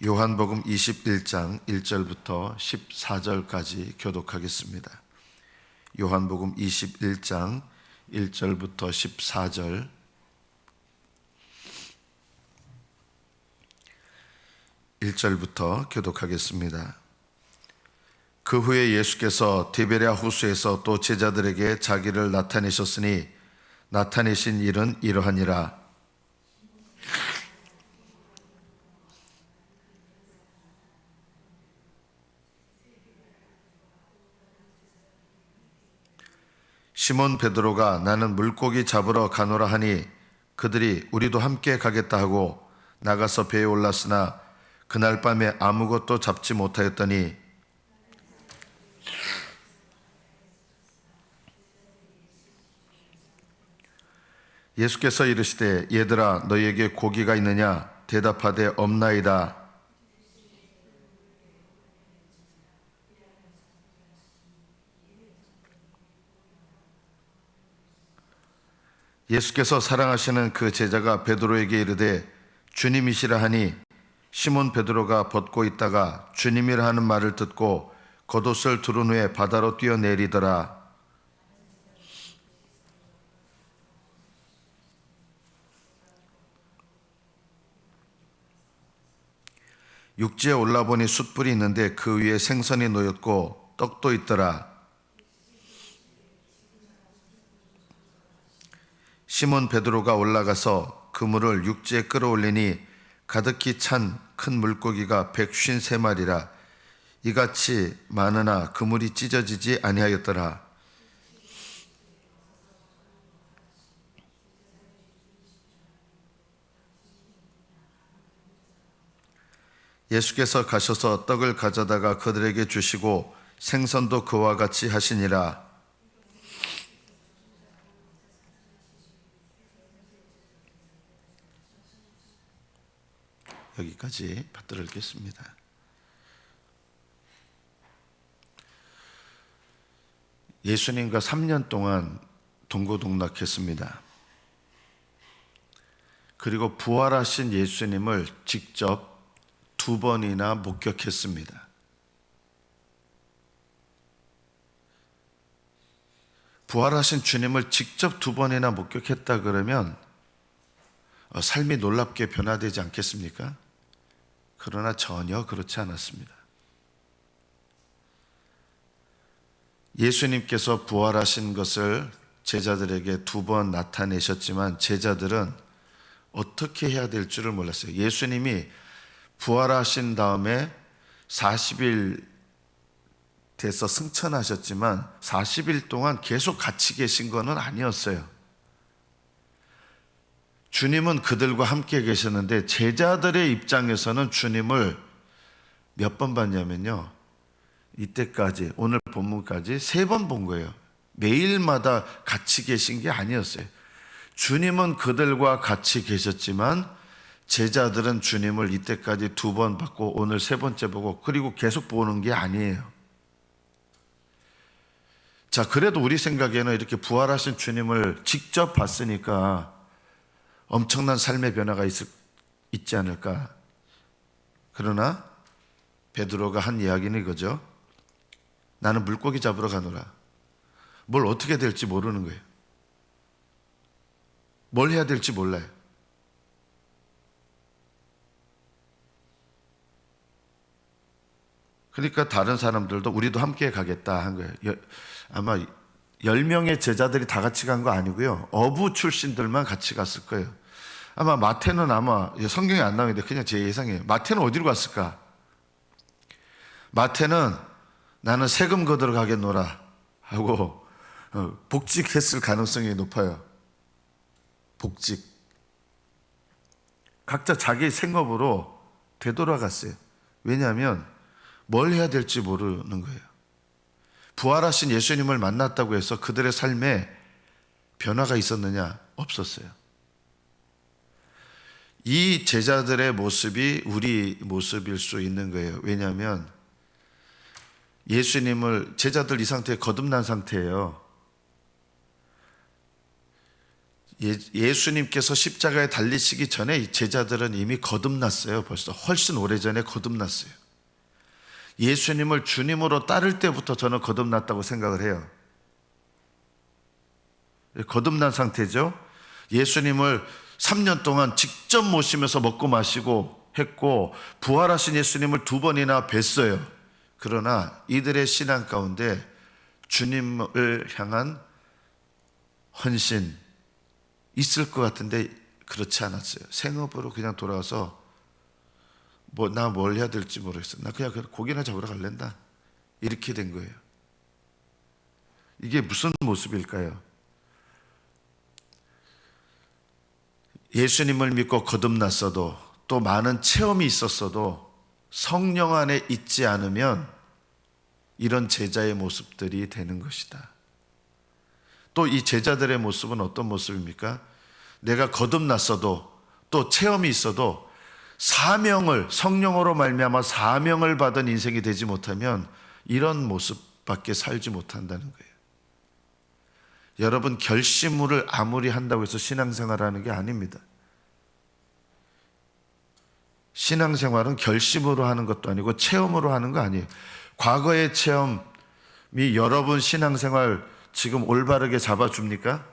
요한복음 21장 1절부터 14절까지 교독하겠습니다. 요한복음 21장 1절부터 14절. (1절부터) 교독하겠습니다. 그 후에 예수께서 디베랴 호수에서 또 제자들에게 자기를 나타내셨으니 나타내신 일은 이러하니라. 시몬 베드로가 나는 물고기 잡으러 가노라 하니 그들이 우리도 함께 가겠다 하고 나가서 배에 올랐으나 그날 밤에 아무것도 잡지 못하였더니 예수께서 이르시되 얘들아 너희에게 고기가 있느냐 대답하되 없나이다. 예수께서 사랑하시는 그 제자가 베드로에게 이르되 주님이시라 하니 시몬 베드로가 벗고 있다가 주님이라 하는 말을 듣고 겉옷을 두른 후에 바다로 뛰어내리더라. 육지에 올라보니 숯불이 있는데 그 위에 생선이 놓였고 떡도 있더라. 시몬 베드로가 올라가서 그물을 육지에 끌어올리니 가득히 찬 큰 물고기가 153마리라. 이같이 많으나 그물이 찢어지지 아니하였더라. 예수께서 가셔서 떡을 가져다가 그들에게 주시고 생선도 그와 같이 하시니라. 여기까지 받들어 읽겠습니다. 예수님과 3년 동안 동고동락했습니다. 그리고 부활하신 예수님을 직접 2번이나 목격했습니다. 부활하신 주님을 직접 2번이나 목격했다 그러면 삶이 놀랍게 변화되지 않겠습니까? 그러나 전혀 그렇지 않았습니다. 예수님께서 부활하신 것을 제자들에게 2번 나타내셨지만 제자들은 어떻게 해야 될 줄을 몰랐어요. 예수님이 부활하신 다음에 40일 돼서 승천하셨지만 40일 동안 계속 같이 계신 것은 아니었어요. 주님은 그들과 함께 계셨는데 제자들의 입장에서는 주님을 몇 번 봤냐면요, 이때까지 오늘 본문까지 3번 본 거예요. 매일마다 같이 계신 게 아니었어요. 주님은 그들과 같이 계셨지만 제자들은 주님을 이때까지 2번 봤고 오늘 3번째 보고 그리고 계속 보는 게 아니에요. 자, 그래도 우리 생각에는 이렇게 부활하신 주님을 직접 봤으니까 엄청난 삶의 변화가 있지 않을까. 그러나 베드로가 한 이야기는 이거죠. 나는 물고기 잡으러 가노라. 뭘 어떻게 될지 모르는 거예요. 뭘 해야 될지 몰라요. 그러니까 다른 사람들도 우리도 함께 가겠다 한 거예요. 아마 10명의 제자들이 다 같이 간 거 아니고요, 어부 출신들만 같이 갔을 거예요. 아마 마태는 아마 성경에 안 나오는데 그냥 제 예상이에요. 마태는 어디로 갔을까? 마태는 나는 세금 거두러 가겠노라 하고 복직했을 가능성이 높아요. 복직. 각자 자기 생업으로 되돌아갔어요. 왜냐하면 뭘 해야 될지 모르는 거예요. 부활하신 예수님을 만났다고 해서 그들의 삶에 변화가 있었느냐? 없었어요. 이 제자들의 모습이 우리 모습일 수 있는 거예요. 왜냐하면 예수님을, 제자들 이 상태에 거듭난 상태예요. 예수님께서 십자가에 달리시기 전에 이 제자들은 이미 거듭났어요. 벌써 훨씬 오래전에 거듭났어요. 예수님을 주님으로 따를 때부터 저는 거듭났다고 생각을 해요. 거듭난 상태죠. 예수님을 3년 동안 직접 모시면서 먹고 마시고 했고, 부활하신 예수님을 2번이나 뵀어요. 그러나 이들의 신앙 가운데 주님을 향한 헌신 있을 것 같은데 그렇지 않았어요. 생업으로 그냥 돌아와서 나 뭘 해야 될지 모르겠어. 나 그냥 고기나 잡으러 갈랜다. 이렇게 된 거예요. 이게 무슨 모습일까요? 예수님을 믿고 거듭났어도, 또 많은 체험이 있었어도 성령 안에 있지 않으면 이런 제자의 모습들이 되는 것이다. 또 이 제자들의 모습은 어떤 모습입니까? 내가 거듭났어도, 또 체험이 있어도 사명을, 성령으로 말미암아 사명을 받은 인생이 되지 못하면 이런 모습밖에 살지 못한다는 거예요. 여러분, 결심을 아무리 한다고 해서 신앙생활하는 게 아닙니다. 신앙생활은 결심으로 하는 것도 아니고 체험으로 하는 거 아니에요. 과거의 체험이 여러분 신앙생활 지금 올바르게 잡아줍니까?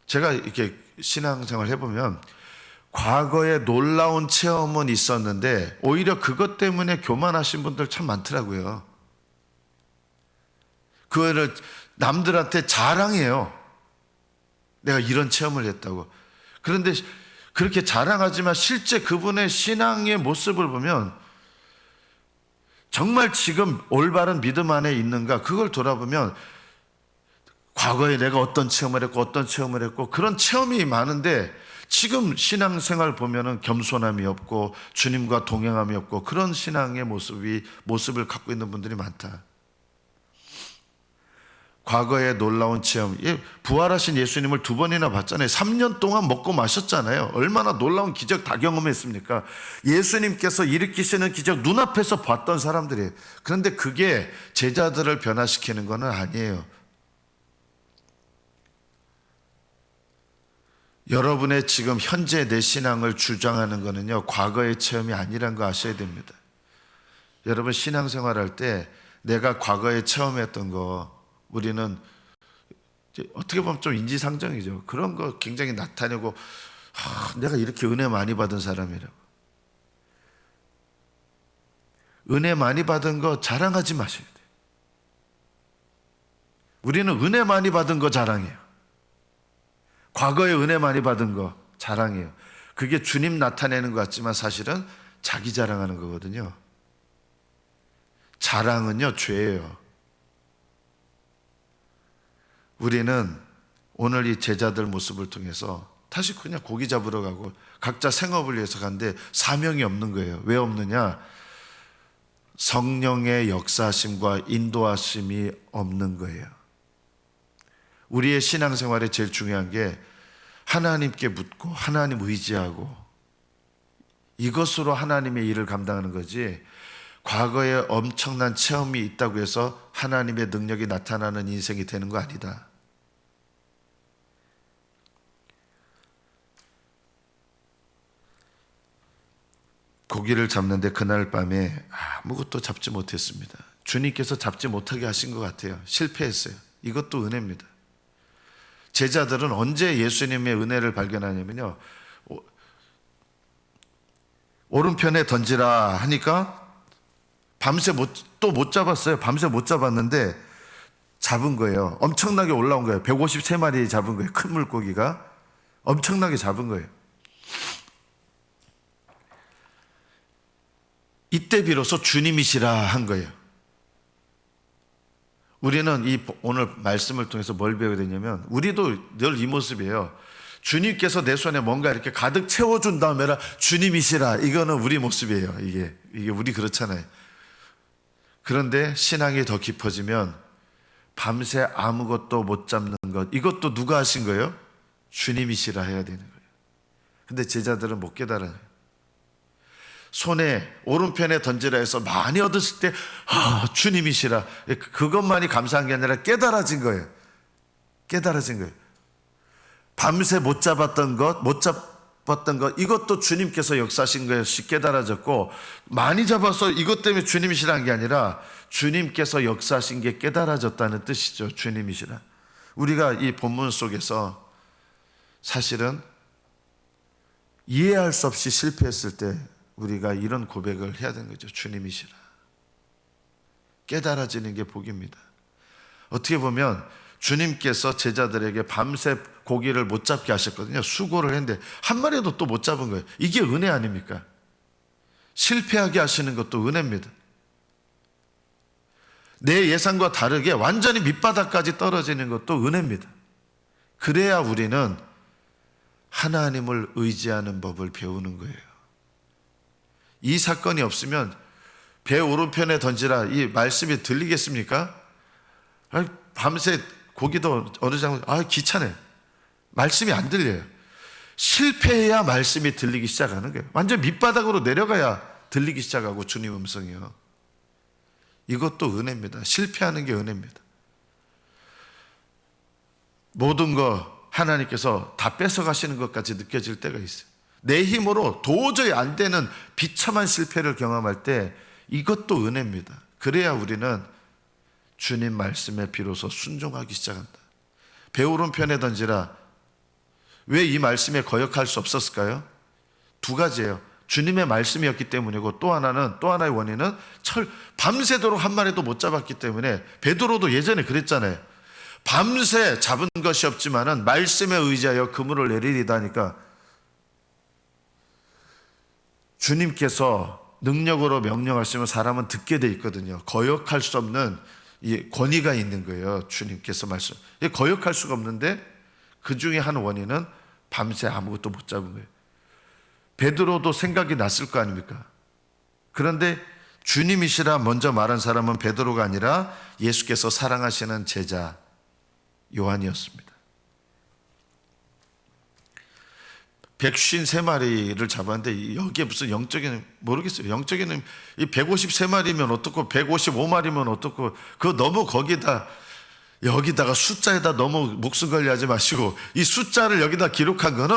제가 이렇게 신앙생활 해보면 과거에 놀라운 체험은 있었는데 오히려 그것 때문에 교만하신 분들 참 많더라고요. 그거를 남들한테 자랑해요. 내가 이런 체험을 했다고. 그런데 그렇게 자랑하지만 실제 그분의 신앙의 모습을 보면 정말 지금 올바른 믿음 안에 있는가, 그걸 돌아보면 과거에 내가 어떤 체험을 했고 어떤 체험을 했고 그런 체험이 많은데 지금 신앙생활 보면은 겸손함이 없고 주님과 동행함이 없고 그런 신앙의 모습을 갖고 있는 분들이 많다. 과거의 놀라운 체험, 부활하신 예수님을 2번이나 봤잖아요. 3년 동안 먹고 마셨잖아요. 얼마나 놀라운 기적 다 경험했습니까? 예수님께서 일으키시는 기적 눈앞에서 봤던 사람들이에요. 그런데 그게 제자들을 변화시키는 건 아니에요. 여러분의 지금 현재 내 신앙을 주장하는 거는요, 과거의 체험이 아니라는 거 아셔야 됩니다. 여러분, 신앙생활할 때 내가 과거에 체험했던 거, 우리는 어떻게 보면 좀 인지상정이죠. 그런 거 굉장히 나타내고, 내가 이렇게 은혜 많이 받은 사람이라고. 은혜 많이 받은 거 자랑하지 마셔야 돼요. 우리는 은혜 많이 받은 거 자랑해요. 과거에 은혜 많이 받은 거 자랑해요. 그게 주님 나타내는 것 같지만 사실은 자기 자랑하는 거거든요. 자랑은요, 죄예요. 우리는 오늘 이 제자들 모습을 통해서 다시 그냥 고기 잡으러 가고 각자 생업을 위해서 가는데 사명이 없는 거예요. 왜 없느냐? 성령의 역사하심과 인도하심이 없는 거예요. 우리의 신앙생활에 제일 중요한 게 하나님께 묻고 하나님 의지하고 이것으로 하나님의 일을 감당하는 거지, 과거에 엄청난 체험이 있다고 해서 하나님의 능력이 나타나는 인생이 되는 거 아니다. 고기를 잡는데 그날 밤에 아무것도 잡지 못했습니다. 주님께서 잡지 못하게 하신 것 같아요. 실패했어요. 이것도 은혜입니다. 제자들은 언제 예수님의 은혜를 발견하냐면요, 오른편에 던지라 하니까 밤새 또 못 잡았어요. 밤새 못 잡았는데 잡은 거예요. 엄청나게 올라온 거예요. 153마리 잡은 거예요. 큰 물고기가 엄청나게 잡은 거예요. 이때 비로소 주님이시라 한 거예요. 우리는 오늘 말씀을 통해서 뭘 배우게 되냐면, 우리도 늘 이 모습이에요. 주님께서 내 손에 뭔가 이렇게 가득 채워준 다음에 주님이시라, 이거는 우리 모습이에요. 이게 우리 그렇잖아요. 그런데 신앙이 더 깊어지면 밤새 아무것도 못 잡는 것, 이것도 누가 하신 거예요? 주님이시라 해야 되는 거예요. 근데 제자들은 못 깨달아요. 손에 오른편에 던지라 해서 많이 얻었을 때 주님이시라, 그것만이 감사한 게 아니라 깨달아진 거예요. 깨달아진 거예요. 밤새 못 잡았던 것, 이것도 주님께서 역사하신 것이 깨달아졌고, 많이 잡아서 이것 때문에 주님이시라는 게 아니라 주님께서 역사하신 게 깨달아졌다는 뜻이죠. 주님이시라. 우리가 이 본문 속에서 사실은 이해할 수 없이 실패했을 때 우리가 이런 고백을 해야 되는 거죠. 주님이시라. 깨달아지는 게 복입니다. 어떻게 보면 주님께서 제자들에게 밤새 고기를 못 잡게 하셨거든요. 수고를 했는데 한 마리도 또 못 잡은 거예요. 이게 은혜 아닙니까? 실패하게 하시는 것도 은혜입니다. 내 예상과 다르게 완전히 밑바닥까지 떨어지는 것도 은혜입니다. 그래야 우리는 하나님을 의지하는 법을 배우는 거예요. 이 사건이 없으면 배 오른편에 던지라 이 말씀이 들리겠습니까? 밤새 고기도 어느 정도 귀찮아요. 말씀이 안 들려요. 실패해야 말씀이 들리기 시작하는 거예요. 완전 밑바닥으로 내려가야 들리기 시작하고 주님 음성이요. 이것도 은혜입니다. 실패하는 게 은혜입니다. 모든 거 하나님께서 다 뺏어가시는 것까지 느껴질 때가 있어요. 내 힘으로 도저히 안 되는 비참한 실패를 경험할 때 이것도 은혜입니다. 그래야 우리는 주님 말씀에 비로소 순종하기 시작한다. 배 오른편에 던지라. 왜 이 말씀에 거역할 수 없었을까요? 두 가지예요. 주님의 말씀이었기 때문이고 또 하나의 원인은 밤새도록 한 마리도 못 잡았기 때문에 베드로도 예전에 그랬잖아요. 밤새 잡은 것이 없지만은 말씀에 의지하여 그물을 내리리다 하니까 주님께서 능력으로 명령하시면 사람은 듣게 돼 있거든요. 거역할 수 없는 이 권위가 있는 거예요. 주님께서 말씀. 거역할 수가 없는데 그 중에 한 원인은 밤새 아무것도 못 잡은 거예요. 베드로도 생각이 났을 거 아닙니까? 그런데 주님이시라 먼저 말한 사람은 베드로가 아니라 예수께서 사랑하시는 제자 요한이었습니다. 153마리를 잡았는데 여기에 무슨 영적인 모르겠어요. 영적인 이 153마리면 어떻고 155마리면 어떻고 그거 너무 여기다가 숫자에다 너무 목숨 걸려하지 마시고 이 숫자를 여기다 기록한 거는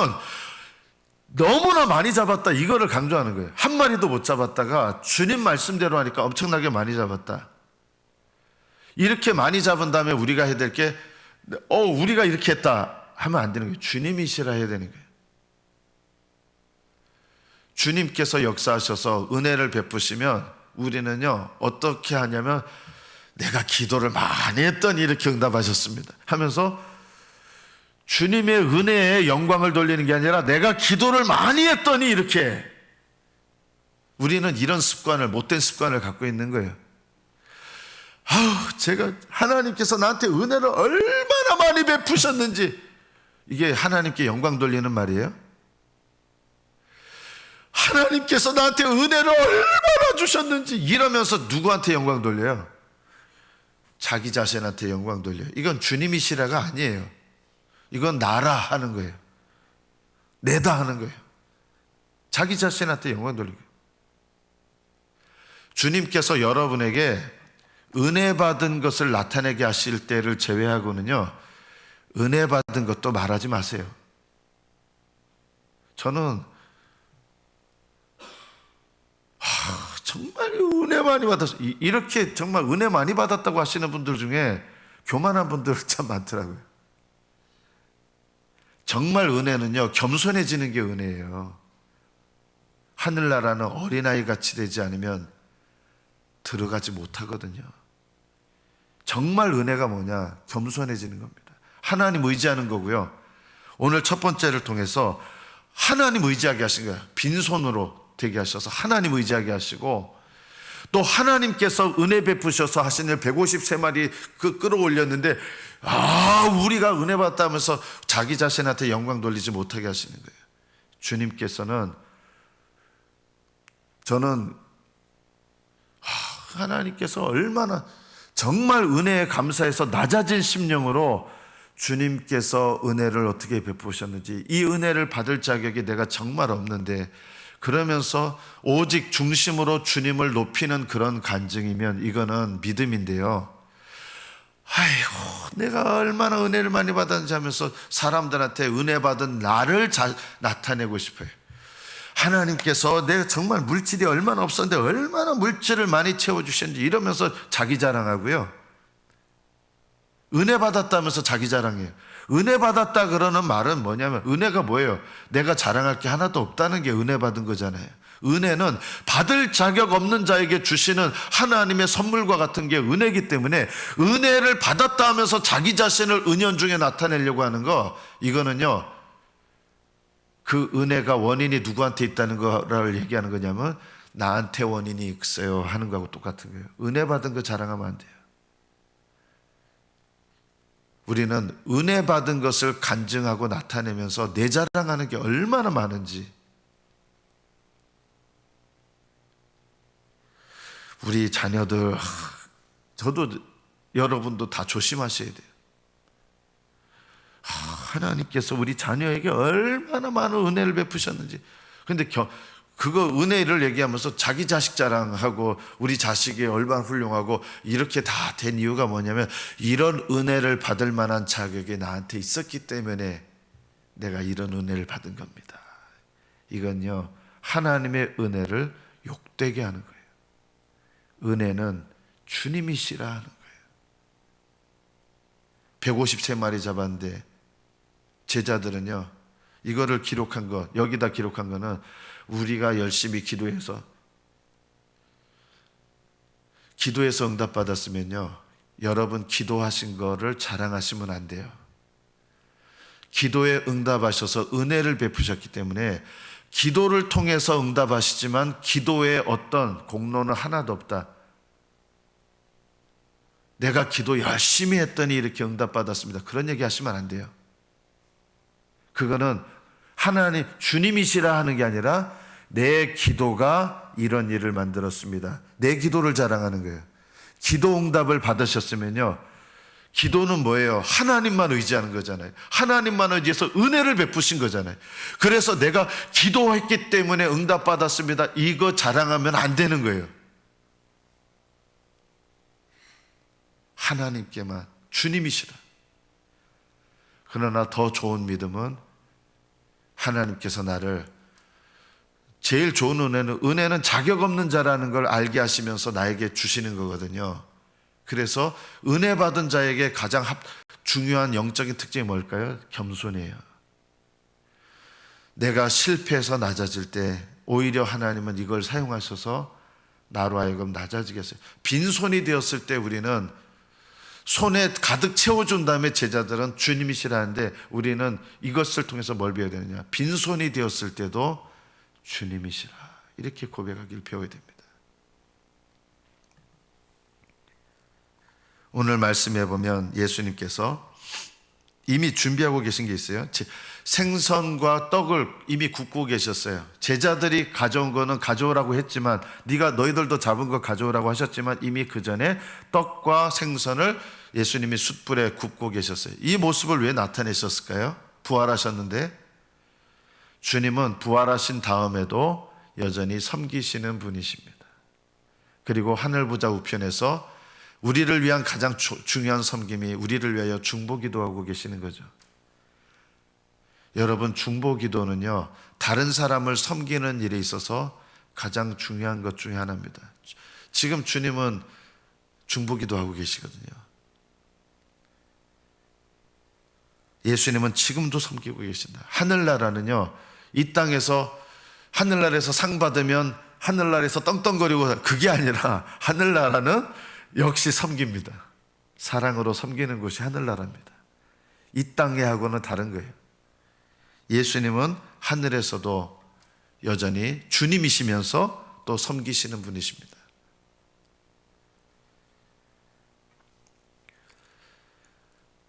너무나 많이 잡았다 이거를 강조하는 거예요. 한 마리도 못 잡았다가 주님 말씀대로 하니까 엄청나게 많이 잡았다. 이렇게 많이 잡은 다음에 우리가 해야 될 게 우리가 이렇게 했다 하면 안 되는 거예요. 주님이시라 해야 되는 거예요. 주님께서 역사하셔서 은혜를 베푸시면 우리는요 어떻게 하냐면 내가 기도를 많이 했더니 이렇게 응답하셨습니다 하면서 주님의 은혜에 영광을 돌리는 게 아니라 내가 기도를 많이 했더니 이렇게 우리는 이런 습관을 못된 습관을 갖고 있는 거예요. 제가 하나님께서 나한테 은혜를 얼마나 많이 베푸셨는지 이게 하나님께 영광 돌리는 말이에요? 하나님께서 나한테 은혜를 얼마나 주셨는지 이러면서 누구한테 영광 돌려요? 자기 자신한테 영광 돌려요. 이건 주님이시라가 아니에요. 이건 나라 하는 거예요. 내다 하는 거예요. 자기 자신한테 영광 돌리고. 주님께서 여러분에게 은혜 받은 것을 나타내게 하실 때를 제외하고는요 은혜 받은 것도 말하지 마세요. 저는 정말 은혜 많이 받았어요. 이렇게 정말 은혜 많이 받았다고 하시는 분들 중에 교만한 분들 참 많더라고요. 정말 은혜는요 겸손해지는 게 은혜예요. 하늘나라는 어린아이같이 되지 않으면 들어가지 못하거든요. 정말 은혜가 뭐냐? 겸손해지는 겁니다. 하나님 의지하는 거고요. 오늘 첫 번째를 통해서 하나님 의지하게 하신 거예요. 빈손으로 되게 하셔서 하나님 의지하게 하시고 또 하나님께서 은혜 베푸셔서 하신 일 153마리 끌어올렸는데 우리가 은혜 받았다면서 자기 자신한테 영광 돌리지 못하게 하시는 거예요. 주님께서는 저는 하나님께서 얼마나 정말 은혜에 감사해서 낮아진 심령으로 주님께서 은혜를 어떻게 베푸셨는지 이 은혜를 받을 자격이 내가 정말 없는데 그러면서 오직 중심으로 주님을 높이는 그런 간증이면 이거는 믿음인데요. 아이고, 내가 얼마나 은혜를 많이 받았는지 하면서 사람들한테 은혜 받은 나를 잘 나타내고 싶어요. 하나님께서 내가 정말 물질이 얼마나 없었는데 얼마나 물질을 많이 채워주셨는지 이러면서 자기 자랑하고요. 은혜 받았다면서 자기 자랑해요. 은혜 받았다 그러는 말은 뭐냐면, 은혜가 뭐예요? 내가 자랑할 게 하나도 없다는 게 은혜 받은 거잖아요. 은혜는 받을 자격 없는 자에게 주시는 하나님의 선물과 같은 게 은혜이기 때문에, 은혜를 받았다 하면서 자기 자신을 은연중에 나타내려고 하는 거, 이거는요, 그 은혜가 원인이 누구한테 있다는 거를 얘기하는 거냐면, 나한테 원인이 있어요 하는 거하고 똑같은 거예요. 은혜 받은 거 자랑하면 안 돼요. 우리는 은혜 받은 것을 간증하고 나타내면서 내 자랑하는 게 얼마나 많은지, 우리 자녀들, 저도 여러분도 다 조심하셔야 돼요. 하나님께서 우리 자녀에게 얼마나 많은 은혜를 베푸셨는지. 근데 그거 은혜를 얘기하면서 자기 자식 자랑하고 우리 자식이 얼마나 훌륭하고 이렇게 다 된 이유가 뭐냐면, 이런 은혜를 받을 만한 자격이 나한테 있었기 때문에 내가 이런 은혜를 받은 겁니다. 이건요, 하나님의 은혜를 욕되게 하는 거예요. 은혜는 주님이시라 하는 거예요. 153마리 잡았는데 제자들은요, 이거를 기록한 거, 여기다 기록한 거는 우리가 열심히 기도해서 응답받았으면요, 여러분 기도하신 거를 자랑하시면 안 돼요. 기도에 응답하셔서 은혜를 베푸셨기 때문에 기도를 통해서 응답하시지만 기도에 어떤 공로는 하나도 없다. 내가 기도 열심히 했더니 이렇게 응답받았습니다. 그런 얘기 하시면 안 돼요. 그거는 하나님, 주님이시라 하는 게 아니라 내 기도가 이런 일을 만들었습니다. 내 기도를 자랑하는 거예요. 기도 응답을 받으셨으면요, 기도는 뭐예요? 하나님만 의지하는 거잖아요. 하나님만 의지해서 은혜를 베푸신 거잖아요. 그래서 내가 기도했기 때문에 응답받았습니다, 이거 자랑하면 안 되는 거예요. 하나님께만, 주님이시라. 그러나 더 좋은 믿음은 하나님께서 나를, 제일 좋은 은혜는 자격 없는 자라는 걸 알게 하시면서 나에게 주시는 거거든요. 그래서 은혜 받은 자에게 가장 중요한 영적인 특징이 뭘까요? 겸손이에요. 내가 실패해서 낮아질 때 오히려 하나님은 이걸 사용하셔서 나로 하여금 낮아지게 했어요. 빈손이 되었을 때 우리는 손에 가득 채워준 다음에 제자들은 주님이시라는데, 우리는 이것을 통해서 뭘 배워야 되느냐? 빈손이 되었을 때도 주님이시라, 이렇게 고백하길 배워야 됩니다. 오늘 말씀해 보면 예수님께서 이미 준비하고 계신 게 있어요. 생선과 떡을 이미 굽고 계셨어요. 제자들이 가져온 거는 가져오라고 했지만, 너희들도 잡은 거 가져오라고 하셨지만, 이미 그 전에 떡과 생선을 예수님이 숯불에 굽고 계셨어요. 이 모습을 왜 나타내셨을까요? 부활하셨는데, 주님은 부활하신 다음에도 여전히 섬기시는 분이십니다. 그리고 하늘 보좌 우편에서 우리를 위한 가장 중요한 섬김이 우리를 위하여 중보기도하고 계시는 거죠. 여러분, 중보기도는요, 다른 사람을 섬기는 일에 있어서 가장 중요한 것 중에 하나입니다. 지금 주님은 중보기도하고 계시거든요. 예수님은 지금도 섬기고 계신다. 하늘나라는요, 이 땅에서 하늘나라에서 상 받으면 하늘나라에서 떵떵거리고, 그게 아니라 하늘나라는 역시 섬깁니다. 사랑으로 섬기는 곳이 하늘나라입니다. 이 땅의 하고는 다른 거예요. 예수님은 하늘에서도 여전히 주님이시면서 또 섬기시는 분이십니다.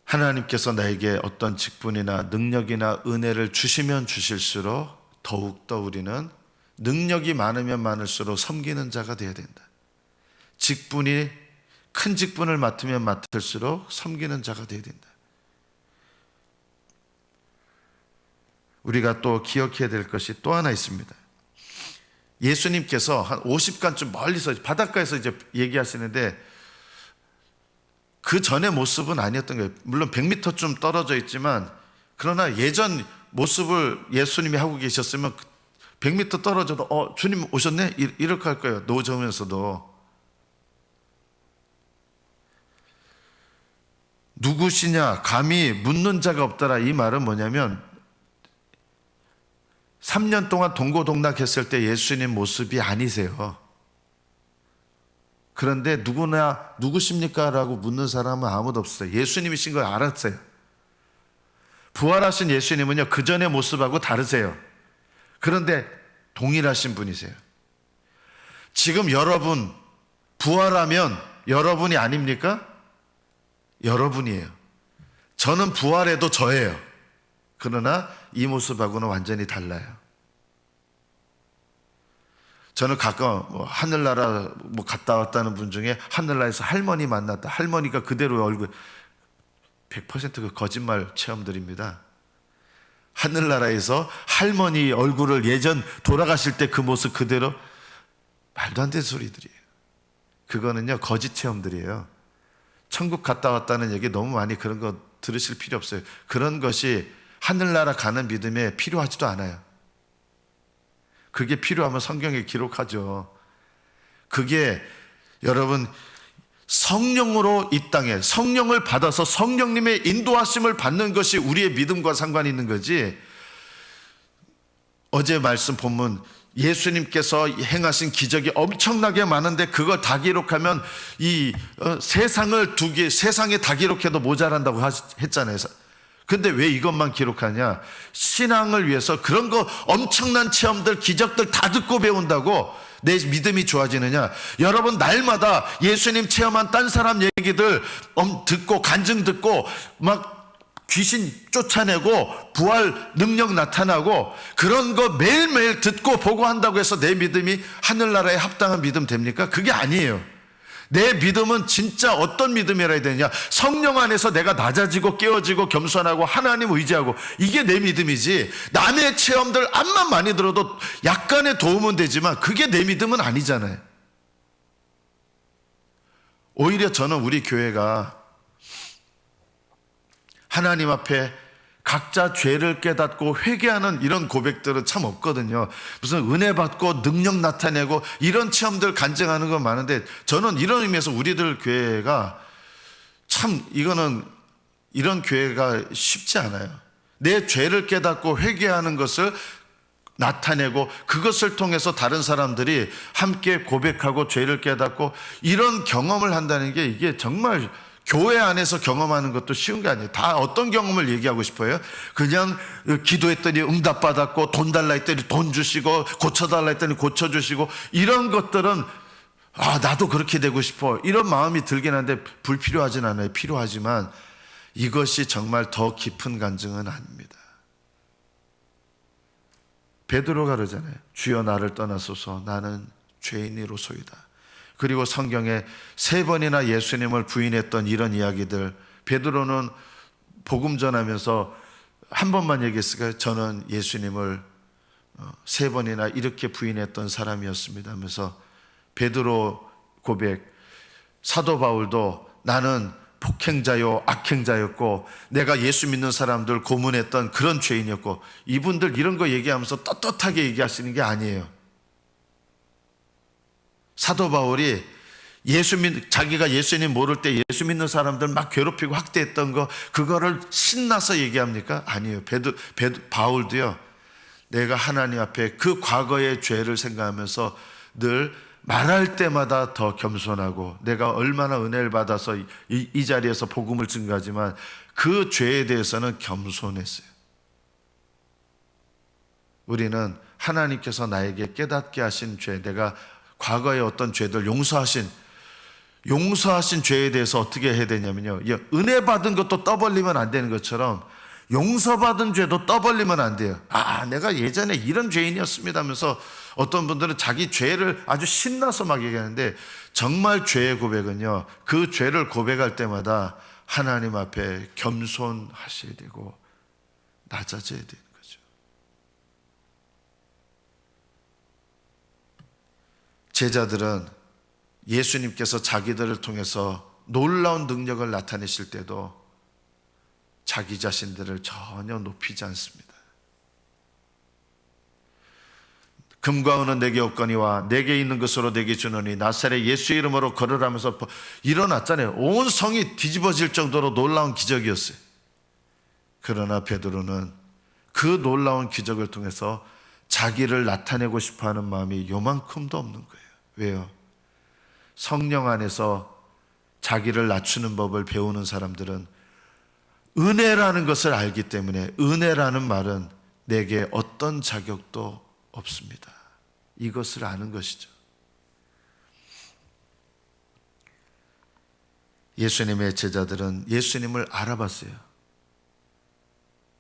하나님께서 나에게 어떤 직분이나 능력이나 은혜를 주시면 주실수록 더욱더 우리는 능력이 많으면 많을수록 섬기는 자가 되어야 된다. 큰 직분을 맡으면 맡을수록 섬기는 자가 되어야 된다. 우리가 또 기억해야 될 것이 또 하나 있습니다. 예수님께서 한 50간쯤 멀리서 바닷가에서 이제 얘기하시는데, 그 전의 모습은 아니었던 거예요. 물론 100m쯤 떨어져 있지만, 그러나 예전 모습을 예수님이 하고 계셨으면 100m 떨어져도 주님 오셨네? 이렇게 할 거예요. 노저우면서도. 누구시냐 감히 묻는 자가 없더라. 이 말은 뭐냐면 3년 동안 동고동락했을 때 예수님 모습이 아니세요. 그런데 누구나 누구십니까? 라고 묻는 사람은 아무도 없어요. 예수님이신 걸 알았어요. 부활하신 예수님은요, 그 전의 모습하고 다르세요. 그런데 동일하신 분이세요. 지금 여러분 부활하면 여러분이 아닙니까? 여러분이에요. 저는 부활해도 저예요. 그러나 이 모습하고는 완전히 달라요. 저는 가끔 하늘나라 갔다 왔다는 분 중에 하늘나라에서 할머니 만났다. 할머니가 그대로 얼굴 100% 거짓말 체험들입니다. 하늘나라에서 할머니 얼굴을 예전 돌아가실 때 그 모습 그대로, 말도 안 되는 소리들이에요. 그거는요 거짓 체험들이에요. 천국 갔다 왔다는 얘기 너무 많이 그런 거 들으실 필요 없어요. 그런 것이 하늘나라 가는 믿음에 필요하지도 않아요. 그게 필요하면 성경에 기록하죠. 그게 여러분 성령으로 이 땅에 성령을 받아서 성령님의 인도하심을 받는 것이 우리의 믿음과 상관이 있는 거지. 어제 말씀 본문 예수님께서 행하신 기적이 엄청나게 많은데 그걸 다 기록하면 이 세상에 다 기록해도 모자란다고 했잖아요. 근데 왜 이것만 기록하냐? 신앙을 위해서 그런 거 엄청난 체험들, 기적들 다 듣고 배운다고 내 믿음이 좋아지느냐? 여러분 날마다 예수님 체험한 딴 사람 얘기들 듣고 간증 듣고 막 귀신 쫓아내고 부활 능력 나타나고 그런 거 매일매일 듣고 보고 한다고 해서 내 믿음이 하늘나라에 합당한 믿음 됩니까? 그게 아니에요. 내 믿음은 진짜 어떤 믿음이라 해야 되냐? 성령 안에서 내가 낮아지고 깨어지고 겸손하고 하나님 의지하고, 이게 내 믿음이지. 남의 체험들 암만 많이 들어도 약간의 도움은 되지만 그게 내 믿음은 아니잖아요. 오히려 저는 우리 교회가 하나님 앞에 각자 죄를 깨닫고 회개하는 이런 고백들은 참 없거든요. 무슨 은혜 받고 능력 나타내고 이런 체험들 간증하는 건 많은데, 저는 이런 의미에서 우리들 교회가 참 이런 교회가 쉽지 않아요. 내 죄를 깨닫고 회개하는 것을 나타내고 그것을 통해서 다른 사람들이 함께 고백하고 죄를 깨닫고 이런 경험을 한다는 게, 이게 정말 교회 안에서 경험하는 것도 쉬운 게 아니에요. 다 어떤 경험을 얘기하고 싶어요? 그냥 기도했더니 응답받았고, 돈 달라 했더니 돈 주시고, 고쳐달라 했더니 고쳐주시고, 이런 것들은 나도 그렇게 되고 싶어, 이런 마음이 들긴 한데 불필요하진 않아요. 필요하지만 이것이 정말 더 깊은 간증은 아닙니다. 베드로가 그러잖아요. 주여 나를 떠나소서, 나는 죄인이로소이다. 그리고 성경에 3번이나 예수님을 부인했던 이런 이야기들, 베드로는 복음 전하면서 한 번만 얘기했을까요? 저는 예수님을 3번이나 이렇게 부인했던 사람이었습니다 하면서 베드로 고백. 사도 바울도 나는 폭행자요 악행자였고 내가 예수 믿는 사람들 고문했던 그런 죄인이었고, 이분들 이런 거 얘기하면서 떳떳하게 얘기하시는 게 아니에요. 사도 바울이 자기가 예수님 모를 때 예수 믿는 사람들 막 괴롭히고 학대했던 거, 그거를 신나서 얘기합니까? 아니에요. 바울도요, 내가 하나님 앞에 그 과거의 죄를 생각하면서 늘 말할 때마다 더 겸손하고, 내가 얼마나 은혜를 받아서 이 자리에서 복음을 증거하지만 그 죄에 대해서는 겸손했어요. 우리는 하나님께서 나에게 깨닫게 하신 죄, 내가 과거의 어떤 죄들 용서하신 죄에 대해서 어떻게 해야 되냐면요, 은혜 받은 것도 떠벌리면 안 되는 것처럼 용서받은 죄도 떠벌리면 안 돼요. 내가 예전에 이런 죄인이었습니다 하면서 어떤 분들은 자기 죄를 아주 신나서 막 얘기하는데, 정말 죄의 고백은요, 그 죄를 고백할 때마다 하나님 앞에 겸손하셔야 되고 낮아져야 되는 거죠. 제자들은 예수님께서 자기들을 통해서 놀라운 능력을 나타내실 때도 자기 자신들을 전혀 높이지 않습니다. 금과 은은 내게 없거니와 내게 있는 것으로 내게 주노니 나사렛 예수의 이름으로 걸으라면서 일어났잖아요. 온 성이 뒤집어질 정도로 놀라운 기적이었어요. 그러나 베드로는 그 놀라운 기적을 통해서 자기를 나타내고 싶어하는 마음이 요만큼도 없는 거예요. 왜요? 성령 안에서 자기를 낮추는 법을 배우는 사람들은 은혜라는 것을 알기 때문에 은혜라는 말은 내게 어떤 자격도 없습니다. 이것을 아는 것이죠. 예수님의 제자들은 예수님을 알아봤어요.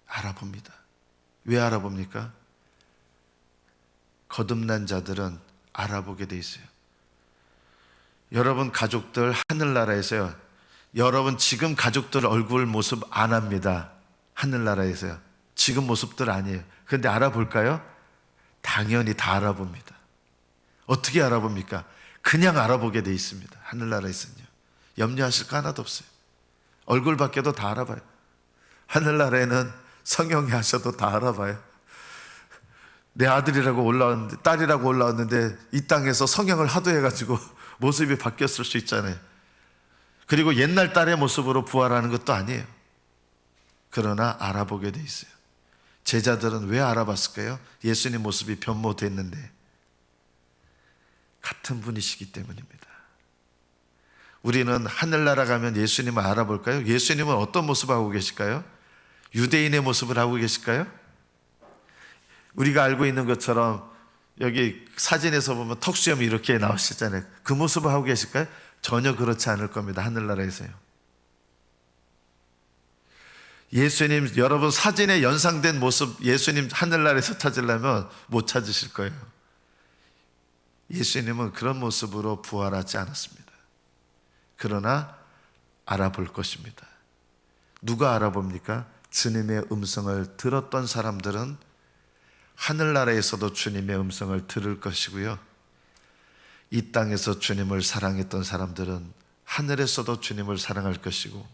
알아봅니다. 왜 알아봅니까? 거듭난 자들은 알아보게 돼 있어요. 여러분 가족들 하늘나라에서요. 여러분 지금 가족들 얼굴 모습 안 합니다. 하늘나라에서요. 지금 모습들 아니에요. 그런데 알아볼까요? 당연히 다 알아봅니다. 어떻게 알아봅니까? 그냥 알아보게 돼 있습니다. 하늘나라에서는요. 염려하실 거 하나도 없어요. 얼굴 밖에도 다 알아봐요. 하늘나라에는 성형이 하셔도 다 알아봐요. 내 아들이라고 올라왔는데, 딸이라고 올라왔는데 이 땅에서 성형을 하도 해가지고 모습이 바뀌었을 수 있잖아요. 그리고 옛날 딸의 모습으로 부활하는 것도 아니에요. 그러나 알아보게 돼 있어요. 제자들은 왜 알아봤을까요? 예수님 모습이 변모됐는데 같은 분이시기 때문입니다. 우리는 하늘나라 가면 예수님을 알아볼까요? 예수님은 어떤 모습을 하고 계실까요? 유대인의 모습을 하고 계실까요? 우리가 알고 있는 것처럼 여기 사진에서 보면 턱수염이 이렇게 나오시잖아요. 그 모습을 하고 계실까요? 전혀 그렇지 않을 겁니다. 하늘나라에서요. 예수님, 여러분 사진에 연상된 모습 예수님 하늘나라에서 찾으려면 못 찾으실 거예요. 예수님은 그런 모습으로 부활하지 않았습니다. 그러나 알아볼 것입니다. 누가 알아봅니까? 주님의 음성을 들었던 사람들은 하늘나라에서도 주님의 음성을 들을 것이고요. 이 땅에서 주님을 사랑했던 사람들은 하늘에서도 주님을 사랑할 것이고,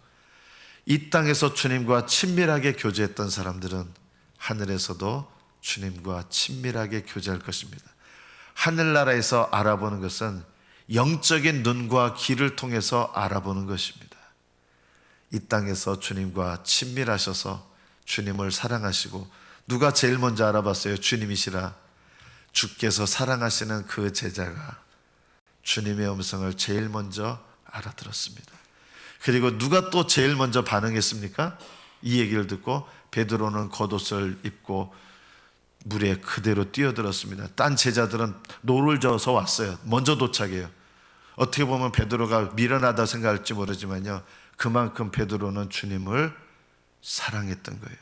이 땅에서 주님과 친밀하게 교제했던 사람들은 하늘에서도 주님과 친밀하게 교제할 것입니다. 하늘나라에서 알아보는 것은 영적인 눈과 귀를 통해서 알아보는 것입니다. 이 땅에서 주님과 친밀하셔서 주님을 사랑하시고, 누가 제일 먼저 알아봤어요? 주님이시라. 주께서 사랑하시는 그 제자가 주님의 음성을 제일 먼저 알아들었습니다. 그리고 누가 또 제일 먼저 반응했습니까? 이 얘기를 듣고 베드로는 겉옷을 입고 물에 그대로 뛰어들었습니다. 딴 제자들은 노를 저어서 왔어요. 먼저 도착해요. 어떻게 보면 베드로가 미련하다 생각할지 모르지만요, 그만큼 베드로는 주님을 사랑했던 거예요.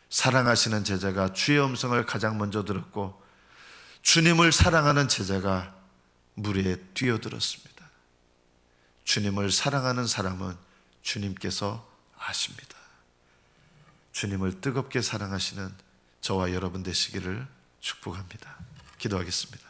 사랑하시는 제자가 주의 음성을 가장 먼저 들었고, 주님을 사랑하는 제자가 물에 뛰어들었습니다. 주님을 사랑하는 사람은 주님께서 아십니다. 주님을 뜨겁게 사랑하시는 저와 여러분 되시기를 축복합니다. 기도하겠습니다.